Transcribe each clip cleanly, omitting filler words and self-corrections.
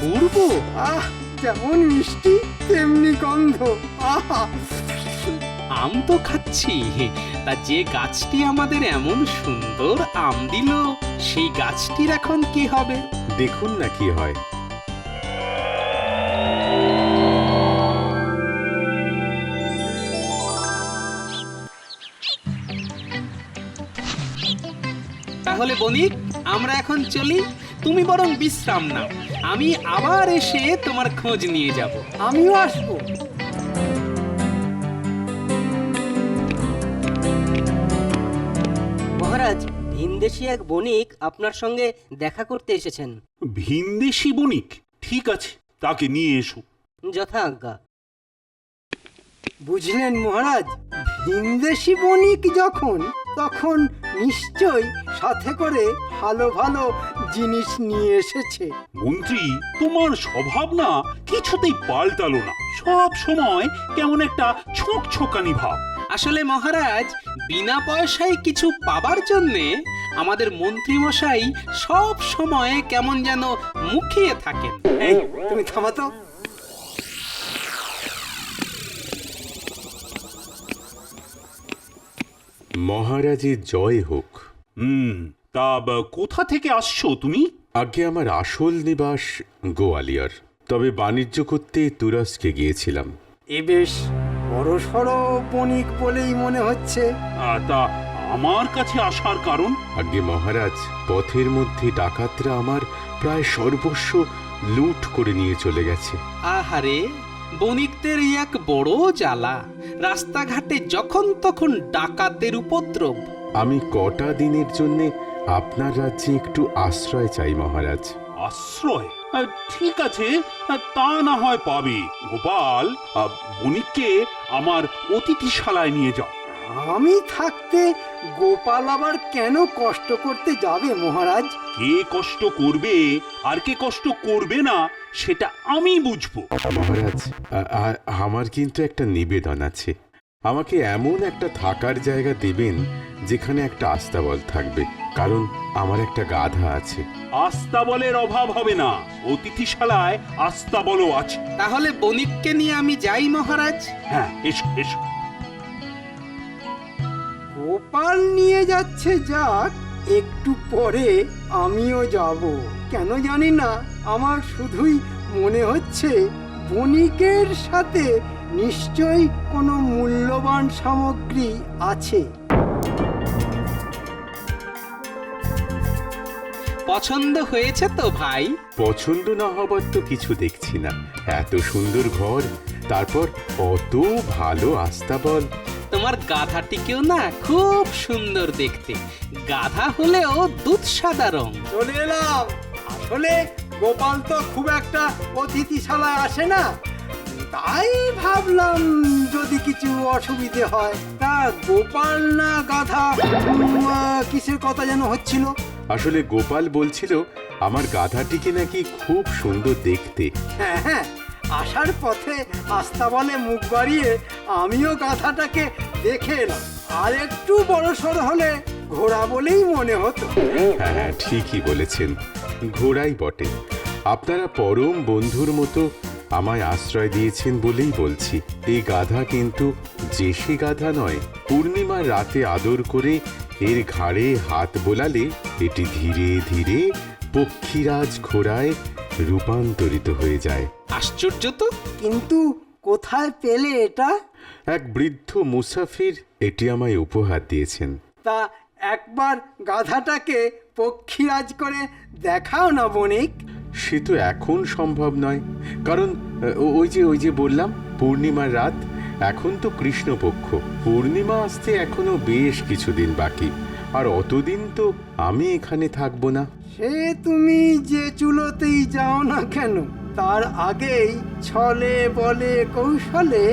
অপূর্ব। আহ, যেমন মিষ্টি তেমনি গন্ধ। আহা, আম তো খাচ্ছি, তা যে গাছটি আমাদের এমন সুন্দর আম দিল সেই গাছটির এখন কি হবে? দেখুন না কি হয়। তাহলে বণিক, আমরা এখন চলি। তুমি বরং বিশ্রাম নাও, আমি আবার এসে তোমার খোঁজ নিয়ে যাব। আমিও আসবো। মহারাজ, ভিনদেশী এক বণিক আপনার সঙ্গে দেখা করতে এসেছেন। ভিনদেশী বণিক? ঠিক আছে, তাকে নিয়ে এসো। যথা আজ্ঞা। বুঝলেন মহারাজ, ভিনদেশি বণিক যখন, তখন নিশ্চয় সাথে করে ভালো ভালো জিনিস নিয়ে এসেছে। মন্ত্রী, তোমার স্বভাব না কিছুতেই পাল্টালো না। সব সময় কেমন একটা ছোঁকছোকানি ভাব। আসলে মহারাজ, বিনা পয়সায় কিছু পাবার জন্যে আমাদের মন্ত্রী মশাই সব সময় কেমন যেন মুখিয়ে থাকেন। এই, তুমি থামাতো। মহারাজের জয় হোক। তা কোথা থেকে আসছো তুমি? আগে আমার আসল নিবাস গোয়ালিয়র, তবে বাণিজ্য করতে তুরস্কে গিয়েছিলাম। এ বেশ বড় সড়ো বণিক বলেই মনে হচ্ছে। তা আমার কাছে আসার কারণ? আগে মহারাজ, পথের মধ্যে ডাকাতরা আমার প্রায় সর্বস্ব লুট করে নিয়ে চলে গেছে। আহারে, বণিকদের এই এক বড় জ্বালা। রাস্তাঘাটে যখন তখন ডাকাতের উপদ্রব। আমি কটা দিনের জন্য আপনার রাজ্যে একটু আশ্রয় চাই মহারাজ। আশ্রয়? ঠিক আছে, তা না হয় পাবে। গোপাল, বণিককে আমার অতিথিশালায় নিয়ে যাও। আমি থাকতে গোপাল আবার কেন কষ্ট করতে যাবে মহারাজ? কে কষ্ট করবে আর কে কষ্ট করবে না সেটা আমি বুঝবো। মহারাজ, আমার কিন্তু একটা নিবেদন আছে। আমাকে এমন একটা থাকার জায়গা দেবেন যেখানে একটা আস্তাবল থাকবে, কারণ আমার একটা গাধা আছে। আস্তাবলের অভাব হবে না, অতিথিশালায় আস্তাবলও আছে। তাহলে বণিককে নিয়ে আমি যাই মহারাজ। হ্যাঁ, এসো এসো। গোপাল নিয়ে যাচ্ছে যাক, একটু পরে আমিও যাব। কেন জানি না, আমার শুধুই মনে হচ্ছে বণিকের সাথে নিশ্চয়ই কোনো মূল্যবান সামগ্রী আছে। পছন্দ হয়েছে তো ভাই? পছন্দ না হবার তো কিছু দেখছি না। এত সুন্দর ঘর, তারপর অত ভালো আস্তাবল। তোমার গাধাটিকেও না খুব সুন্দর দেখতে। গাধা হলেও দুধ সাদা রং। চলে এলাম। আসলে গোপাল তো খুব একটা অতিথিশালায় আসে না, তাই ভাবলাম যদি কিছু অসুবিধে হয়। তা গোপাল না গাধা, কিসের কথা যেন হচ্ছিল। আসলে গোপাল বলছিল আমার গাধাটিকে নাকি খুব সুন্দর দেখতে। হ্যাঁ হ্যাঁ, আসার পথে আস্তাবলে মুখ বাড়িয়ে আমিও গাধাটাকে দেখে এলাম। আর একটু বড় সড় হলে ঘোড়া বলেই মনে হতো। হ্যাঁ হ্যাঁ, ঠিকই বলেছেন, ঘোড়াই বটে। আপনারা পরম বন্ধুর মতো আমায় আশ্রয় দিয়েছেন বলেই বলছি। এই গাধা কিন্তু দেশি গাধা নয়। পূর্ণিমার রাতে আদর করে এর ঘাড়ে হাত বোলালে এটি ধীরে ধীরে পক্ষীরাজ ঘোড়ায় রূপান্তরিত হয়ে যায়। আশ্চর্য তো। কিন্তু কোথায় পেলে এটা? এক বৃদ্ধ মুসাফির এটি আমায় উপহার দিয়েছেন। তা একবার গাধাটাকে পক্ষীরাজ করে দেখাও না বণিক। সে তো এখন সম্ভব নয়, কারণ ওই যে বললাম, পূর্ণিমার রাত। এখন তো কৃষ্ণপক্ষ, পূর্ণিমা আসতে এখনো বেশ কিছুদিন বাকি। আর অতদিন তো আমি এখানে থাকবো না। সে তুমি যে চুলোতেই যাও না কেন, তার আগেই ছলে বলে কৌশলে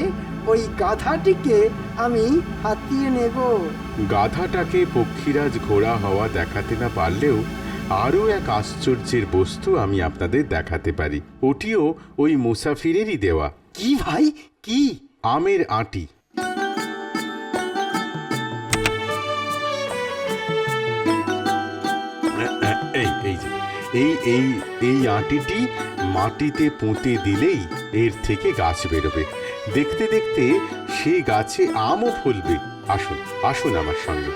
ওই গাধাটিকে আমি হাতিয়ে নেব। গাধাটাকে পক্ষীরাজ ঘোড়া হওয়া দেখাতে না পারলেও আরও এক আশ্চর্যের বস্তু আমি আপনাদের দেখাতে পারি। ওটিও ওই মুসাফিরেরই দেওয়া। কি ভাই, কি? আমের আঁটি। এই এই যে এই এই এই আঁটিটি মাটিতে পুঁতে দিলেই এর থেকে গাছ বেরোবে। দেখতে দেখতে সেই গাছে আমও ফলবে। আসুন আসুন আমার সঙ্গে।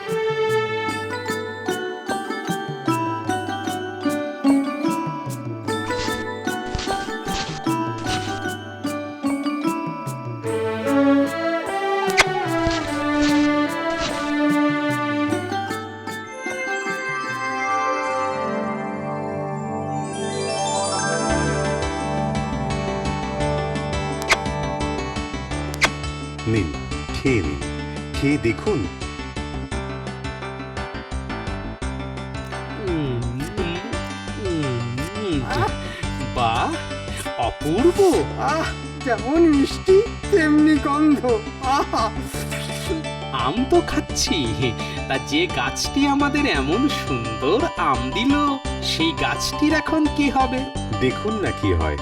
নিন, খেয়ে নিন, খেয়ে দেখুন। বাহ, অপূর্ব। আহ, যেমন মিষ্টি তেমনি গন্ধ। আহা, আম তো খাচ্ছি, তা যে গাছটি আমাদের এমন সুন্দর আম দিল সেই গাছটির এখন কি হবে? দেখুন না কি হয়।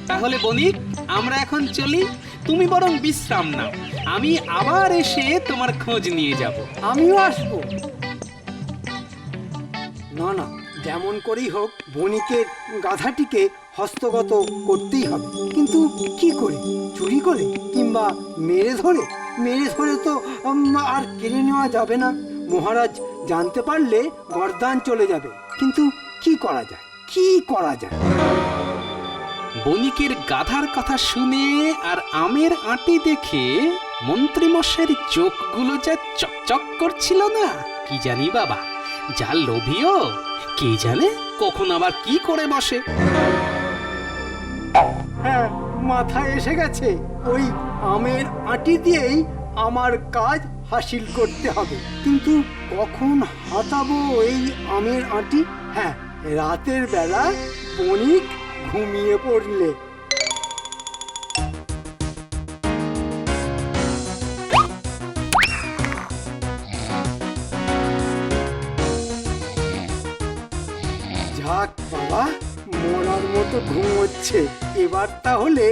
তাহলে বণিক, আমরা এখন চলি। তুমি বরং বিশ্রাম নাও, আমি আবার এসে তোমার খোঁজ নিয়ে যাব। আমিও আসবো। না না, যেমন করেই হোক বণিকের গাধাটিকে হস্তগত করতেই হবে। কিন্তু কি করে? চুরি করে কিংবা মেরে ধরে? মেরে ধরে তো আর কেড়ে নেওয়া যাবে না। মহারাজ জানতে পারলে গর্দান চলে যাবে। কিন্তু কি করা যায়? কি করা যায়? বণিকের গাধার কথা শুনে আর আমের আঁটি দেখে মন্ত্রীমশাইয়ের চোখগুলো যা চকচক করছিল না, কি জানি বাবা, যা লোভীও, কে জানে কখন আবার কি করে বসে। হ্যাঁ, মাথায় এসে গেছে। ওই আমের আঁটি দিয়েই আমার কাজ হাসিল করতে হবে। কিন্তু কখন হাতাবো এই আমের আঁটি? হ্যাঁ, রাতের বেলা বণিক ঘুমিয়ে পড়লে। যাক বাবা, মরার মতো ঘুমোচ্ছে। এবার তাহলে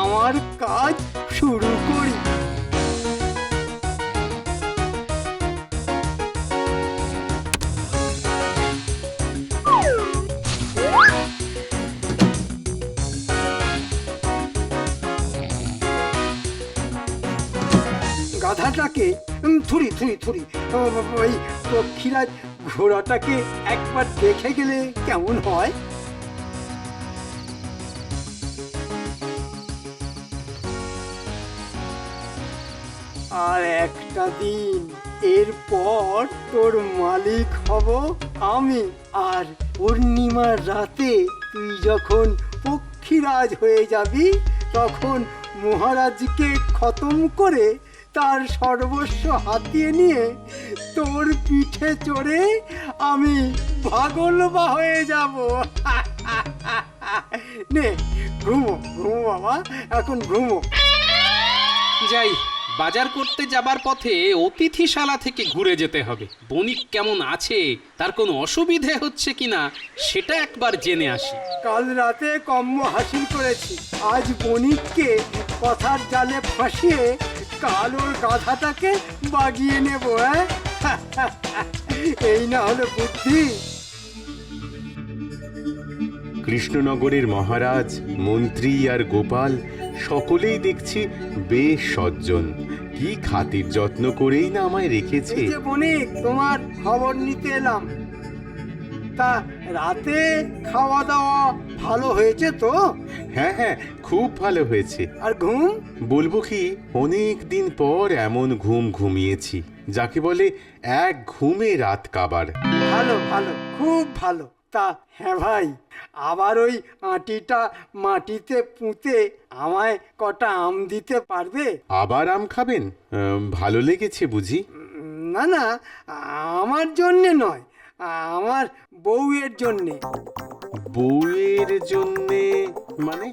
আমার কাজ শুরু করি। গাধাটাকে থুরি থুরি থুরি, ওই পক্ষীরাজ ঘোড়াটাকে একবার দেখে গেলে কেমন হয়? আর একটা দিন, এরপর তোর মালিক হব আমি। আর পূর্ণিমার রাতে তুই যখন পক্ষীরাজ হয়ে যাবি, তখন মহারাজকে খতম করে তার সর্বস্ব হাতিয়ে নিয়ে তোর পিঠে চড়ে আমি ভাগলবা হয়ে যাব। নে, ঘুমো ঘুমো বাবা, এখন ঘুমো। যাই, বাজার করতে যাবার পথে অতিথিশালা থেকে ঘুরে যেতে হবে। বণিক কেমন আছে, তার কোনো অসুবিধে হচ্ছে কিনা সেটা একবার জেনে আসি। কাল রাতে কম্ম হাসিল করেছি, আজ বণিককে কথার জালে ফাঁসিয়ে কাল ওর গাধাটাকে বাগিয়ে নেব। এই না হলে বুদ্ধি। কৃষ্ণনগরের মহারাজ, মন্ত্রী আর গোপাল সকলেই দেখছি বেশ সজ্জন। কি খাতির যত্ন করেই না আমায় রেখেছে। এই যে বণিক, তোমার খবর নিতে এলাম। তা রাতে খাওয়া দাওয়া ভালো হয়েছে তো? হ্যাঁ হ্যাঁ, খুব ভালো হয়েছে। আর ঘুম? বলবো কি, অনেক দিন পর এমন ঘুম ঘুমিয়েছি যাকে বলে এক ঘুমে রাত কাবার। ভালো ভালো, খুব ভালো। তা হ্যাঁ ভাই, আবার ওই আঁটিটা মাটিতে পুঁতে আমায় কটা আম দিতে পারবে? আবার আম খাবেন? ভালো লেগেছে বুঝি? না না, আমার জন্যে নয়, আমার বউয়ের জন্যে। বউয়ের জন্যে মানে?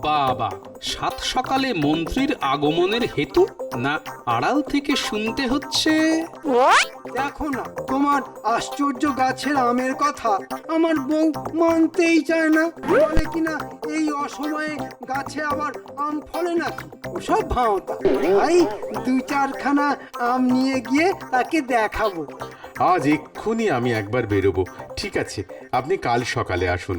বাবা, সাত সকালে মন্ত্রীর আগমনের হেতু না আড়াল থেকে শুনতে হচ্ছে? দেখো না, তোমার আশ্চর্য গাছের আমের কথা আমার বউ মানতেই চায় না। বলে কিনা এই অসময়ে গাছে আবার আম ফলে না, ওসব ভাঁওতা। তাই 2-4খানা আম নিয়ে গিয়ে তাকে দেখাবো। আজ এক্ষুনি আমি একবার বেরোবো। ঠিক আছে, আপনি কাল সকালে আসুন,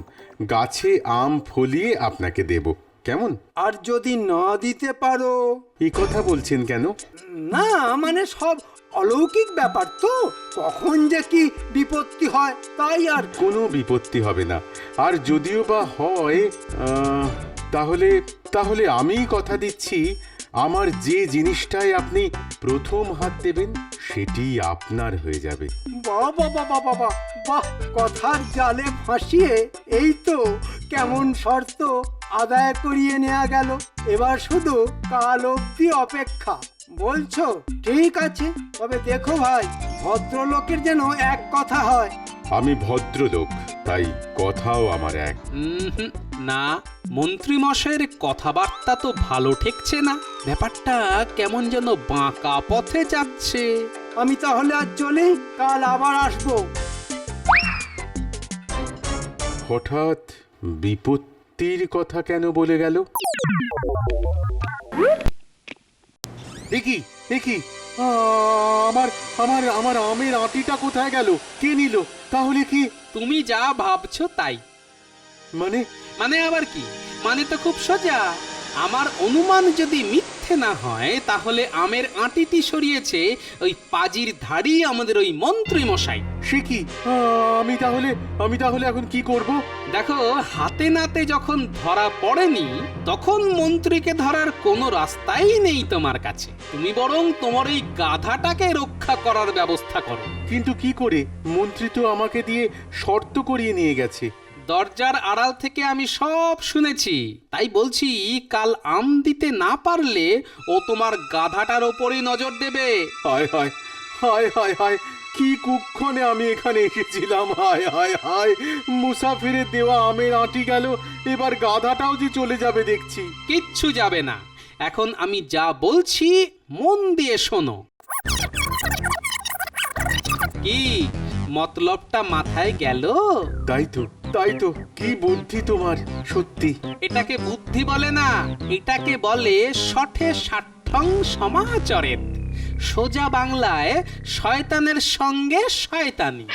গাছে আম ফলিয়ে আপনাকে দেব, কেমন? আর যদি না দিতে পারো? এই কথা বলছেন কেন? না মানে সব অলৌকিক ব্যাপার তো, কখন যে কি বিপত্তি হয়, তাই আর। কোনো বিপত্তি হবে না, আর যদিও বা হয় তাহলে তাহলে আমিই কথা দিচ্ছি, আমার যে জিনিসটায় আপনি প্রথম হাত দেবেন সেটি আপনার হয়ে যাবে। বাহ বাহ বাহ বাহ বাহ বাহ, কথার জালে ফাঁসিয়ে এই তো কেমন শর্ত আদায় করিয়ে নেওয়া গেল। এবার শুধু কাল অবধি অপেক্ষা। বলছো ঠিক আছে, তবে দেখো ভাই, ভদ্রলোকের যেন এক কথা হয়। আমি ভদ্রলোক, তাই কথাও আমার এক। না, মন্ত্রী মশাইয়ের কথাবার্তা তো ভালো ঠেকছে না, ব্যাপারটা কেমন যেন বাঁকা পথে যাচ্ছে। আমি তাহলে আজ চলি, কাল আবার আসবো। হঠাৎ বিপত্তির কথা কেন বলে গেল? একি একি, আমার আমার আমার আমের আটিটা কোথায় গেল? কে নিল? তাহলে কি? তুমি যা ভাবছো তাই। মানে? মানে আবার কি? মানে তো খুব সোজা। আমার অনুমান যদি মিথ্যে না হয়, তাহলে আমের আঁটিটি সরিয়েছে ওই পাজির ধাড়ি আমাদের ওই মন্ত্রী মশাই। সে কি? আমি তাহলে এখন কি করব? দেখো, হাতে নাতে যখন ধরা পড়েনি, তখন মন্ত্রীকে ধরার কোনো রাস্তাই নেই তোমার কাছে। তুমি বরং তোমার এই গাধাটাকে রক্ষা করার ব্যবস্থা করো। কিন্তু কি করে? মন্ত্রী তো আমাকে দিয়ে শর্ত করিয়ে নিয়ে গেছে। দরজার আড়াল থেকে আমি সব শুনেছি, তাই বলছি, কাল আম দিতে না পারলে ও তোমার গাধাটার ওপরেই নজর দেবে। হায় হায় হায় হায় হায়, কি কুক্ষণে আমি এখানে এসেছিলাম! হায় হায় হায়, মুসাফিরের দেওয়া আমের আঁটি গেল, এবার গাধাটাও যে চলে যাবে দেখছি। কিচ্ছু যাবে না, এখন আমি যা বলছি মন দিয়ে শোনো। কি মতলবটা মাথায় গেল? তাই তো, কি বুদ্ধি তোমার, সত্যি। এটাকে বুদ্ধি বলে না, এটাকে বলে শঠে ষাট্ঠং সমাচরেত। সোজা বাংলায় শয়তানের সঙ্গে শয়তানি।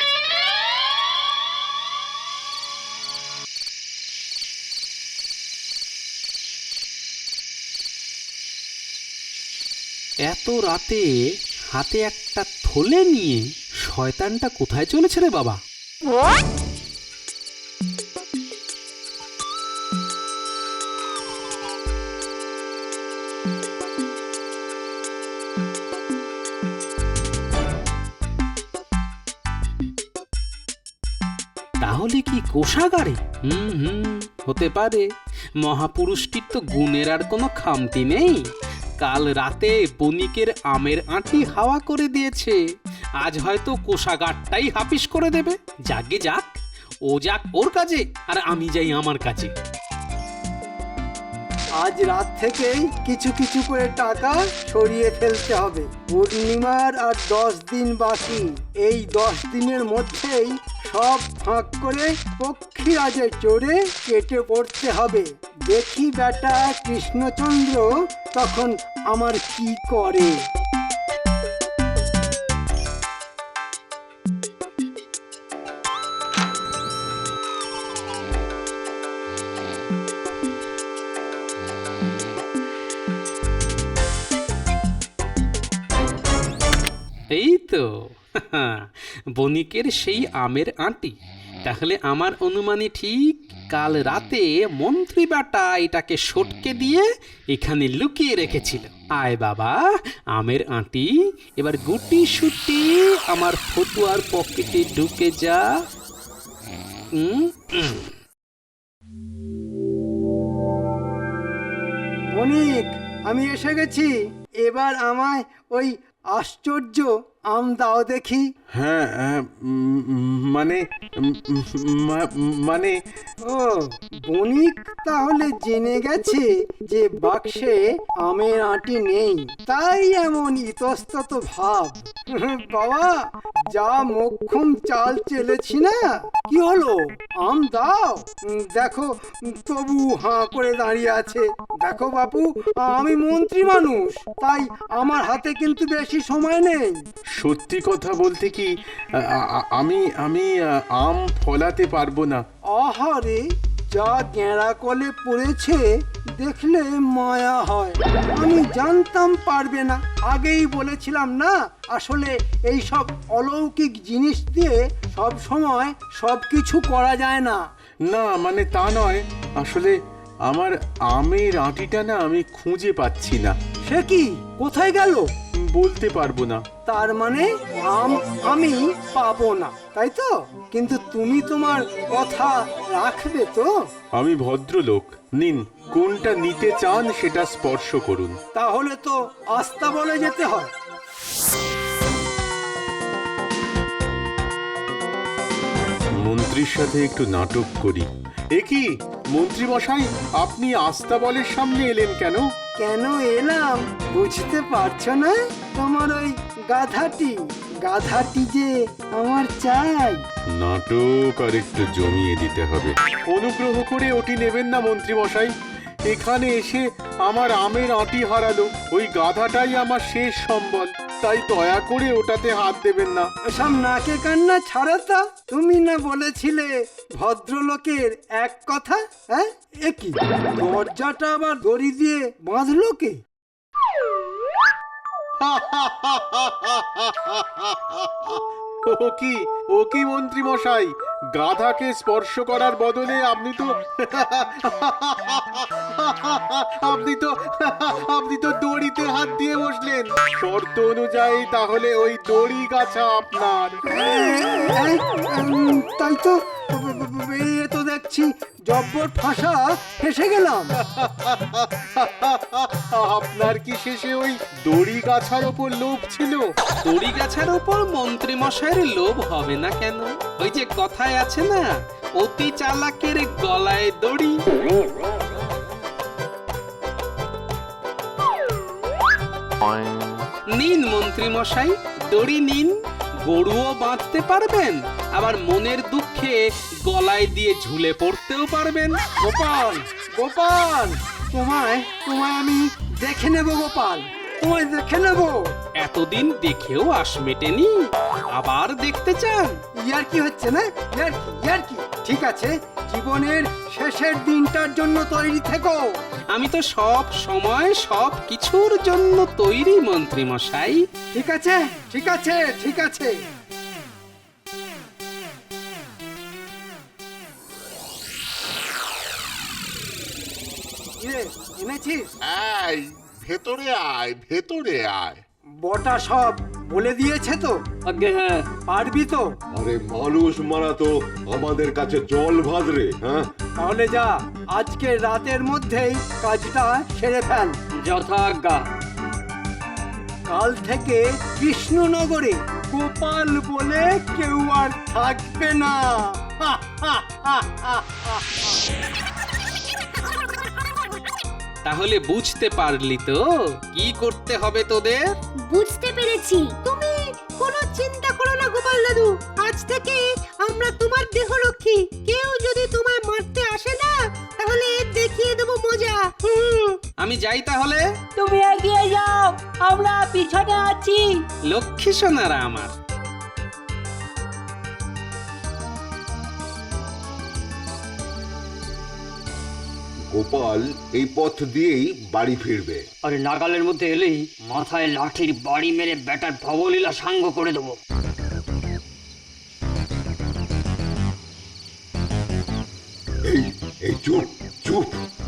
এত রাতে হাতে একটা থলে নিয়ে শয়তানটা কোথায় চলেছে রে বাবা? তাহলে কি কোষাগারে? হতে পারে। মহাপুরুষটির তো গুণের আর কোনো খামতি নেই। কাল রাতে বণিকের আমের আঁটি হাওয়া করে দিয়েছে, আজ হয়তো কোষাগারটাই হাপিস করে দেবে। যাকে যাক, ও যাক ওর কাজে, আর আমি যাই আমার কাজে। আজ রাত থেকেই কিছু কিছু করে টাকা সরিয়ে ফেলতে হবে। পূর্ণিমার আর 10 দিন বাকি। এই 10 দিনের মধ্যেই সব ফাঁক করে পক্ষীরাজে চড়ে কেটে পড়তে হবে। দেখি বেটা কৃষ্ণচন্দ্র তখন আমার কি করে। এই তো বণিকের সেই আমের আঁটি। তাহলে আমার অনুমানে ঠিক কাল রাতে মন্ত্রী বেটা এটাকে সটকে দিয়ে এখানে লুকিয়ে রেখেছিল। আয় বাবা, আমের আঁটি এবার গুটি সুটি আমার ফতুয়ার পকেটে ঢুকে যা। বণিক, আমি এসে গেছি। এবার আমায় ওই আশ্চর্য আম দাও দেখি। হ্যাঁ মানে মানে ও, বণিক তাহলে জেনে গেছে যে বাক্সে আমের আঁটি নেই, তাই এমন ইতস্তত ভাব। বাবা, যা মোক্ষম চাল চেলেছি না, কি হলো? আম দাও। দেখো, তবু হাঁ করে দাঁড়িয়ে আছে। দেখো বাপু, আমি মন্ত্রী মানুষ, তাই আমার হাতে কিন্তু বেশি সময় নেই। সত্যি কথা বলতে কি, আমি আমি আম ফলাতে পারবো না। আহারে, যা গেঁড়া কলে পড়েছে, দেখলে মায়া হয়। আমি জানতাম পারবে না, আগেই বলেছিলাম না। আসলে এই সব অলৌকিক জিনিস দিয়ে সব সময় সব কিছু করা যায় না। না মানে তা নয়, আসলে আমার আমের আঁটিটা না আমি খুঁজে পাচ্ছি না। সে কি, কোথায় গেল? বলতে পারবো না। তার মানে আম আমি পাবো না, তাই তো? কিন্তু তুমি তোমার কথা রাখবে তো? আমি ভদ্রলোক। নিন, কোনটা নিতে চান সেটা স্পর্শ করুন। তাহলে তো আস্তা বলে যেতে হয়। মন্ত্রীর সাথে একটু নাটক করি। এ কি মন্ত্রী মশাই, আপনি আস্তাবলের সামনে এলেন কেন? কেন এলাম বুঝতে পারছো না? তোমার ওই গাধাটি যে আমার চাই। নাটক আর একটু জমিয়ে দিতে হবে। অনুগ্রহ করে ওটি নেবেন না মন্ত্রী মশাই। এখানে এসে আমার আমের আঁটি হারালো, ওই গাধাটাই আমার শেষ সম্বল। তাই দয়া করে ওটাতে হাত দেবেন না। সব নাকে কান্না ছাড়াতা। তুমি না বলেছিলে ভদ্রলোকের এক কথা? হ্যাঁ, এ কি, দরজাটা আবার দড়ি দিয়ে বাঁধলো কে? ও কি মন্ত্রী মশাই, গাধাকে স্পর্শ করার বদলে আপনি তো দড়িতে হাত দিয়ে বসলেন। শর্ত অনুযায়ী তাহলে ওই দড়ি গাছা আপনার। তাই তো, এ তো দেখছি জব্বর ফাঁসা ফেসে গেলাম। আপনার কি শেষে ওই দড়ি গাছার ওপর লোভ ছিল? দড়ি গাছার উপর মন্ত্রী মশাইয়ের লোভ হবে না কেন? ওই যে কথায় আছে না, অতি চালাকের গলায় দড়ি। নিন মন্ত্রী মশাই, দড়ি নিন। গরুও বাঁধতে পারবেন, আবার মনের দুঃখে গলায় দিয়ে ঝুলে পড়তেও পারবেন। গোপাল, গোপাল, তোমায় আমি দেখে নেব। গোপাল, তোমায় দেখে নেব। এতদিন দেখেও আশ মেটেনি, আবার দেখতে চান? ইয়ার কি হচ্ছে না? ইয়ার কি? ঠিক আছে, জীবনের শেষের দিনটার জন্য তৈরি থেকো। আমি তো সব সময় সব কিছুর জন্য তৈরি মন্ত্রী মশাই। ঠিক আছে, ঠিক আছে, ঠিক আছে। এনেছিস? এই ভেতরে আয়, ভেতরে আয়। বটা সব বলে দিয়েছে তো? আগে হ্যাঁ। পারবি তো? আরে মানুষ মারা তো আমাদের কাছে জল ভাত রে। হ্যাঁ, তাহলে যা, আজকে রাতের মধ্যেই কাজটা সেরে ফেল। যথাজ্ঞা। কাল থেকে কৃষ্ণনগরে গোপাল বলে কেউ আর থাকবে না। তাহলে বুঝতে পারলি তো কি করতে হবে তোদের? বুঝতে পেরেছি। তুমি কোনো চিন্তা করো না গোপাল দাদু, আজ থেকে আমরা তোমার দেহরক্ষী। কেউ যদি তোমায় মারতে আসে না, তাহলে দেখিয়ে দেবো মজা। আমি যাই তাহলে। তুমি এগিয়ে যাও, আমরা পিছনে আছি। লক্ষ্মী সোনারা আমার। গোপাল এই পথ দিয়েই বাড়ি ফিরবে। আরে নাগালের মধ্যে এলেই মাথায় লাঠির বাড়ি মেরে ব্যাটার ভবলীলা সাঙ্গ করে দেবো। এই এই চুপ চুপ,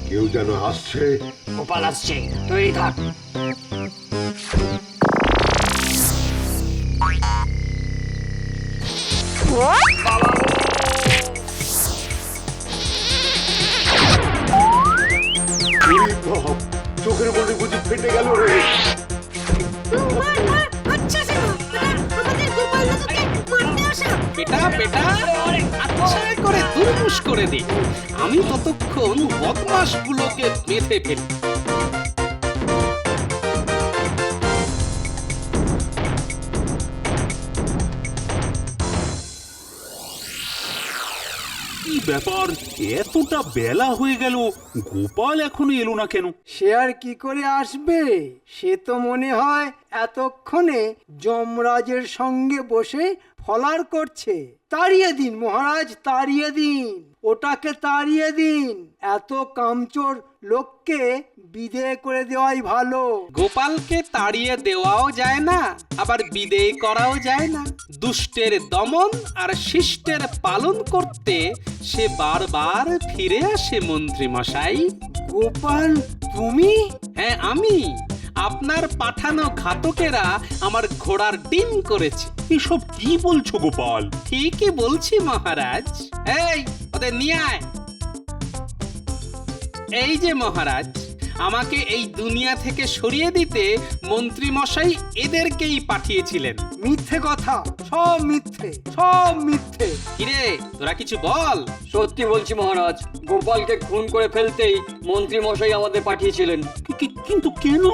কেউ যেন আসছে। গোপাল আসছে, তৈরি থাক। চোখের মধ্যে বুঝি ফেটে গেল রে। আচ্ছা পেটা পেটা আচ্ছা করে দুর্মুষ করে দে। আমি ততক্ষণ বদমাশগুলোকে বেঁধে ফেলি। কি ব্যাপার, এতটা বেলা হয়ে গেল, গোপাল এখনো এলো না কেন? সে আর কি করে আসবে? সে তো মনে হয় এতক্ষণে যমরাজের সঙ্গে বসে ফলার করছে। তাড়িয়ে দিন মহারাজ, তাড়িয়ে দিন, ওটাকে তাড়িয়ে দিন। এত কামচোর লোককে বিদেয় করে দেওয়াই ভালো। গোপালকে তাড়িয়ে দেওয়াও যায় না, আবার বিদেয় করাও যায় না। দুষ্টের দমন আর শিষ্টের পালন করতে সে বারবার ফিরে আসে মন্ত্রী মশাই। গোপাল, তুমি? হ্যাঁ আমি। আপনার পাঠানো ঘাতকেরা আমার ঘোড়ার ডিম করেছে। এসব কি বলছো গোপাল? ঠিকই বলছি মহারাজ। এই ওদের নিয়ে আয়। এই যে মহারাজ, আমাকে এই দুনিয়া থেকে সরিয়ে দিতে মন্ত্রী মশাই এদেরকেই পাঠিয়েছিলেন। মিথ্যে কথা, সব মিথ্যে, সব মিথ্যে। কিরে তোরা কিছু বল। সত্যি বলছি মহারাজ, গোপালকে খুন করে ফেলতেই মন্ত্রী মশাই আমাদের পাঠিয়েছিলেন। কিন্তু কেন?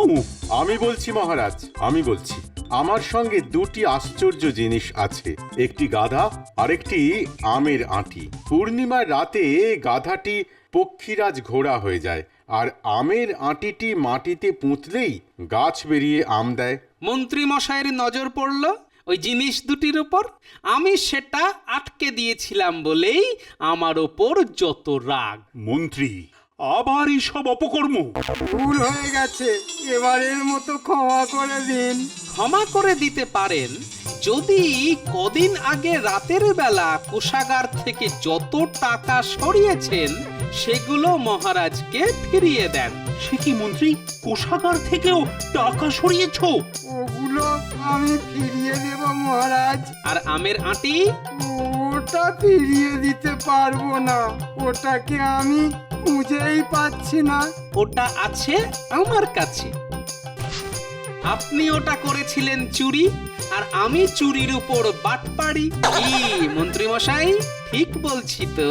আমি বলছি মহারাজ, আমি বলছি। আমার সঙ্গে দুটি আশ্চর্য জিনিস আছে, একটি গাধা আর একটি আমের আঁটি। পূর্ণিমার রাতে গাধাটি পক্ষীরাজ ঘোড়া হয়ে যায়, আর আমের আঁটিটি মাটিতে পুঁতলেই গাছ বেরিয়ে আম দেয়। মন্ত্রী মশাইয়ের নজর পড়ল ওই জিনিস দুটির উপর। আমি সেটা আটকে দিয়েছিলাম বলেই আমার ওপর যত রাগ। মন্ত্রী, আবার এইসব অপকর্ম? ভুল হয়ে গেছে, এবারের মতো ক্ষমা করে দিন। ক্ষমা করে দিতে পারেন যদি কদিন আগে রাতের বেলা কোষাগার থেকে যত টাকা সরিয়েছেন সেগুলো মহারাজকে ফিরিয়ে দেন। সে কি মন্ত্রী, কোষাগার থেকেও টাকা সরিয়েছো? ওগুলো আমি ফিরিয়ে দেব মহারাজ। আর আমের আঁটি? ওটা ফিরিয়ে দিতে পারবো না, ওটাকে আমি খুঁজেই পাচ্ছি না। ওটা আছে আমার কাছে। আপনি ওটা করেছিলেন চুরি, আর আমি চুরির উপর বাটপাড়ি। কি মন্ত্রী মশাই, ঠিক বলছি তো?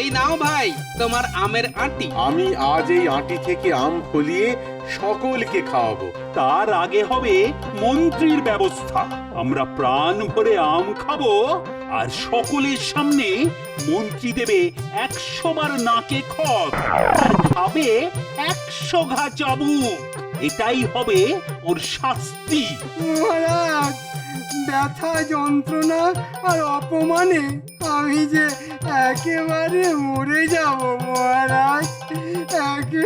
এই নাও ভাই তোমার আমের আঁটি। আমি আজ এই আঁটি থেকে আম ফলিয়ে সকলকে খাওয়াবো। তার আগে হবে মন্ত্রীর ব্যবস্থা। আমরা প্রাণ ভরে আম খাবো, আর সকলের সামনে মন্ত্রী দেবে 100 বার নাকে খত, আর খাবে 100 ঘা চাবুক। এটাই হবে ওর শাস্তি। মহারাজ, ব্যথা, যন্ত্রণা আর অপমানে আমি যে একেবারে মরে যাব মহারাজ, একেবারে